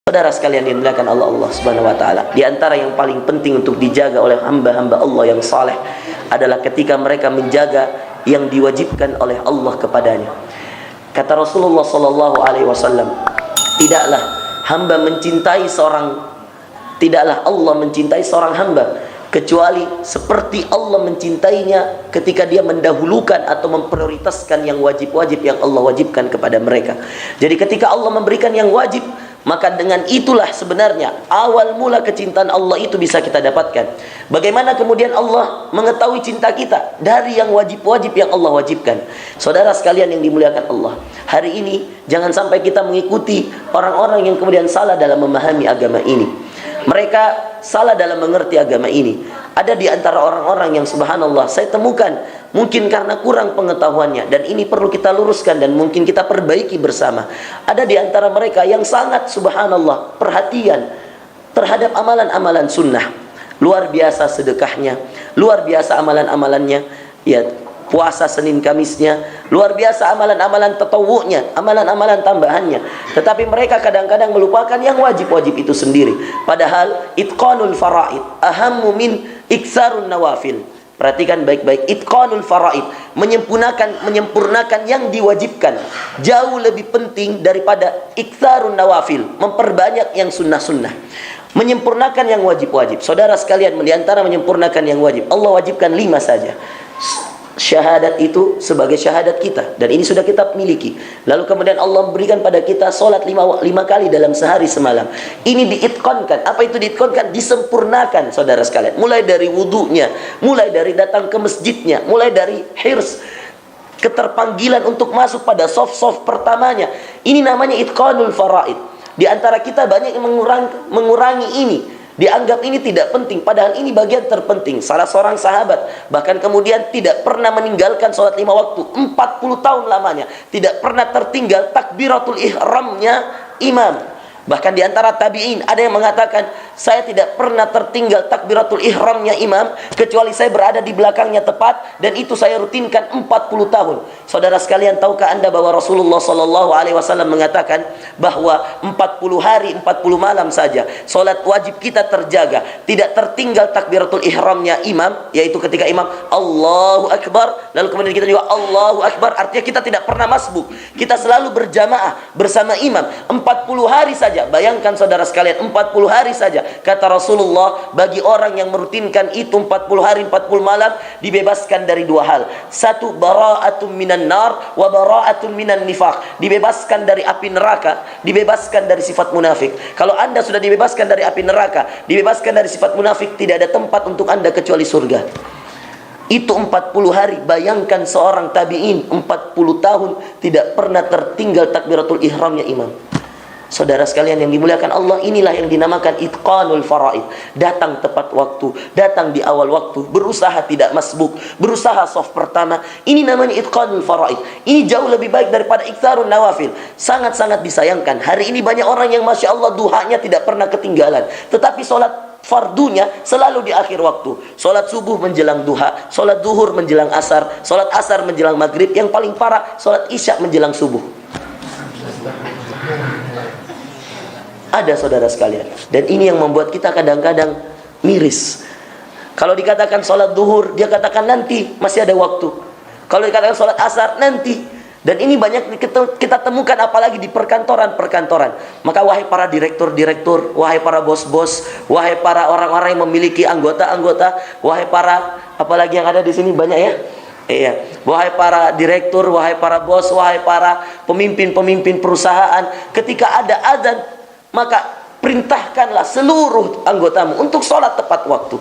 Saudara sekalian yang dimuliakan Allah Subhanahu wa taala, di antara yang paling penting untuk dijaga oleh hamba-hamba Allah yang saleh adalah ketika mereka menjaga yang diwajibkan oleh Allah kepadanya. Kata Rasulullah sallallahu alaihi wasallam, tidaklah Allah mencintai seorang hamba kecuali seperti Allah mencintainya ketika dia mendahulukan atau memprioritaskan yang wajib-wajib yang Allah wajibkan kepada mereka. Jadi ketika Allah memberikan yang wajib, maka dengan itulah sebenarnya awal mula kecintaan Allah itu bisa kita dapatkan. Bagaimana kemudian Allah mengetahui cinta kita? Dari yang wajib-wajib yang Allah wajibkan. Saudara sekalian yang dimuliakan Allah, hari ini jangan sampai kita mengikuti orang-orang yang kemudian salah dalam memahami agama ini. Mereka salah dalam mengerti agama ini. Ada di antara orang-orang yang subhanallah saya temukan, mungkin karena kurang pengetahuannya, dan ini perlu kita luruskan dan mungkin kita perbaiki bersama. Ada di antara mereka yang sangat subhanallah perhatian terhadap amalan-amalan sunnah. Luar biasa sedekahnya, luar biasa amalan-amalannya, ya, puasa Senin Kamisnya, luar biasa amalan-amalan tatawu'nya, amalan-amalan tambahannya. Tetapi mereka kadang-kadang melupakan yang wajib-wajib itu sendiri. Padahal itqanul faraid ahammu min iksarun nawafil. Perhatikan baik-baik, itqanul faraid, menyempurnakan yang diwajibkan jauh lebih penting daripada iksarun nawafil, memperbanyak yang sunnah-sunnah. Menyempurnakan yang wajib-wajib. Saudara sekalian, di antara menyempurnakan yang wajib, Allah wajibkan 5 saja. Syahadat itu sebagai syahadat kita, dan ini sudah kita miliki. Lalu kemudian Allah berikan pada kita solat 5 kali dalam sehari semalam. Ini diitqankan. Apa itu diitqankan? Disempurnakan, saudara sekalian. Mulai dari wudunya, mulai dari datang ke masjidnya, mulai dari hirs, keterpanggilan untuk masuk pada soft pertamanya. Ini namanya itqanul faraid. Di antara kita banyak yang mengurangi ini, dianggap ini tidak penting, padahal ini bagian terpenting. Salah seorang sahabat bahkan kemudian tidak pernah meninggalkan sholat 5 waktu 40 tahun lamanya, tidak pernah tertinggal takbiratul ihramnya imam. Bahkan di antara tabi'in ada yang mengatakan, saya tidak pernah tertinggal takbiratul ihramnya imam kecuali saya berada di belakangnya tepat, dan itu saya rutinkan 40 tahun. Saudara sekalian, tahukah Anda bahwa Rasulullah sallallahu alaihi wasallam mengatakan bahwa 40 hari 40 malam saja salat wajib kita terjaga, tidak tertinggal takbiratul ihramnya imam, yaitu ketika imam Allahu Akbar lalu kemudian kita juga Allahu Akbar, artinya kita tidak pernah masbuk, kita selalu berjamaah bersama imam 40 hari saja. Bayangkan saudara sekalian, 40 hari saja. Kata Rasulullah, bagi orang yang merutinkan itu 40 hari 40 malam, dibebaskan dari 2 hal. Satu, bara'atun minan nar wa bara'atun minan nifaq. Dibebaskan dari api neraka, dibebaskan dari sifat munafik. Kalau Anda sudah dibebaskan dari api neraka, dibebaskan dari sifat munafik, tidak ada tempat untuk Anda kecuali surga. Itu 40 hari. Bayangkan seorang tabi'in 40 tahun tidak pernah tertinggal takbiratul ihramnya imam. Saudara sekalian yang dimuliakan Allah, inilah yang dinamakan itqanul faraid. Datang tepat waktu, datang di awal waktu, berusaha tidak masbuk, berusaha soft pertama. Ini namanya itqanul faraid. Ini jauh lebih baik daripada iktsarun nawafil. Sangat-sangat disayangkan, hari ini banyak orang yang masya Allah duhanya tidak pernah ketinggalan, tetapi sholat fardunya selalu di akhir waktu. Sholat subuh menjelang duha, sholat duhur menjelang asar, sholat asar menjelang maghrib, yang paling parah sholat isya menjelang subuh. Ada saudara sekalian, dan ini yang membuat kita kadang-kadang miris. Kalau dikatakan sholat duhur, dia katakan nanti, masih ada waktu. Kalau dikatakan sholat asar, nanti. Dan ini banyak kita temukan apalagi di perkantoran-perkantoran. Maka wahai para direktur-direktur, wahai para bos-bos, wahai para orang-orang yang memiliki anggota-anggota, wahai para, apalagi yang ada di sini banyak ya. Iya, wahai para direktur, wahai para bos, wahai para pemimpin-pemimpin perusahaan, ketika ada azan, maka perintahkanlah seluruh anggotamu untuk sholat tepat waktu.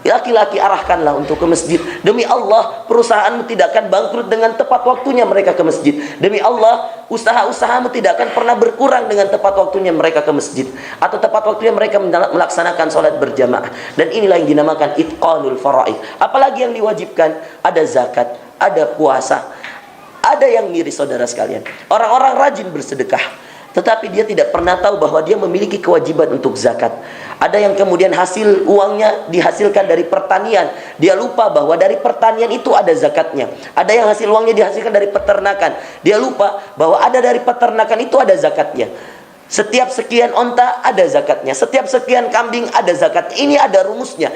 Laki-laki arahkanlah untuk ke masjid. Demi Allah, perusahaanmu tidak akan bangkrut dengan tepat waktunya mereka ke masjid. Demi Allah, usaha-usahamu tidak akan pernah berkurang dengan tepat waktunya mereka ke masjid, atau tepat waktunya mereka melaksanakan sholat berjamaah. Dan inilah yang dinamakan itqanul faraid. Apalagi yang diwajibkan, ada zakat, ada puasa. Ada yang miris saudara sekalian, orang-orang rajin bersedekah, tetapi dia tidak pernah tahu bahwa dia memiliki kewajiban untuk zakat. Ada yang kemudian hasil uangnya dihasilkan dari pertanian, dia lupa bahwa dari pertanian itu ada zakatnya. Ada yang hasil uangnya dihasilkan dari peternakan, dia lupa bahwa ada dari peternakan itu ada zakatnya. Setiap sekian onta ada zakatnya, setiap sekian kambing ada zakatnya. Ini ada rumusnya.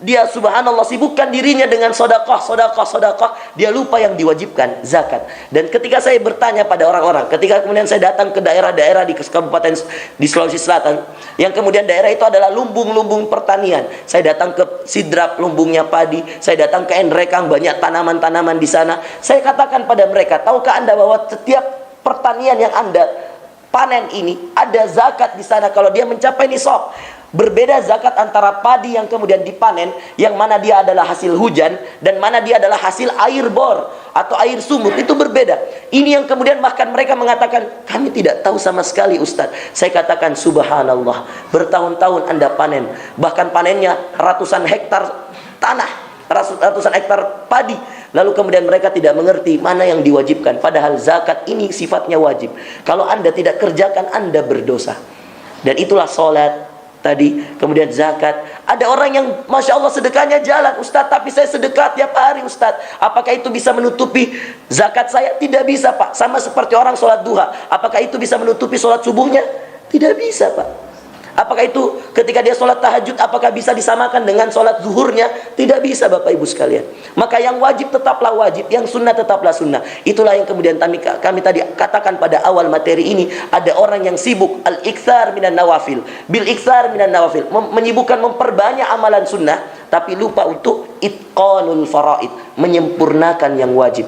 Dia subhanallah sibukkan dirinya dengan sedekah, sedekah, sedekah. Dia lupa yang diwajibkan, zakat. Dan ketika saya bertanya pada orang-orang, ketika kemudian saya datang ke daerah-daerah di kabupaten di Sulawesi Selatan, yang kemudian daerah itu adalah lumbung-lumbung pertanian. Saya datang ke Sidrap, lumbungnya padi. Saya datang ke Enrekang, banyak tanaman-tanaman di sana. Saya katakan pada mereka, tahukah Anda bahwa setiap pertanian yang Anda panen ini ada zakat di sana kalau dia mencapai nisab. Berbeda zakat antara padi yang kemudian dipanen, yang mana dia adalah hasil hujan dan mana dia adalah hasil air bor atau air sumur, itu berbeda. Ini yang kemudian bahkan mereka mengatakan, kami tidak tahu sama sekali Ustadz. Saya katakan subhanallah, bertahun-tahun Anda panen, bahkan panennya ratusan hektar tanah, ratusan hektar padi, lalu kemudian mereka tidak mengerti mana yang diwajibkan, padahal zakat ini sifatnya wajib. Kalau Anda tidak kerjakan, Anda berdosa. Dan itulah sholat tadi, kemudian zakat. Ada orang yang Masya Allah sedekahnya jalan, Ustadz, tapi saya sedekah tiap hari Ustadz. Apakah itu bisa menutupi zakat saya? Tidak bisa Pak. Sama seperti orang sholat duha, apakah itu bisa menutupi sholat subuhnya? Tidak bisa Pak. Apakah itu ketika dia sholat tahajud, apakah bisa disamakan dengan sholat zuhurnya? Tidak bisa Bapak Ibu sekalian. Maka yang wajib tetaplah wajib, yang sunnah tetaplah sunnah. Itulah yang kemudian kami tadi katakan pada awal materi ini. Ada orang yang sibuk al-iktsar minan nawafil, bil iktsar minan nawafil, menyibukkan memperbanyak amalan sunnah, tapi lupa untuk itqanul faraid, menyempurnakan yang wajib.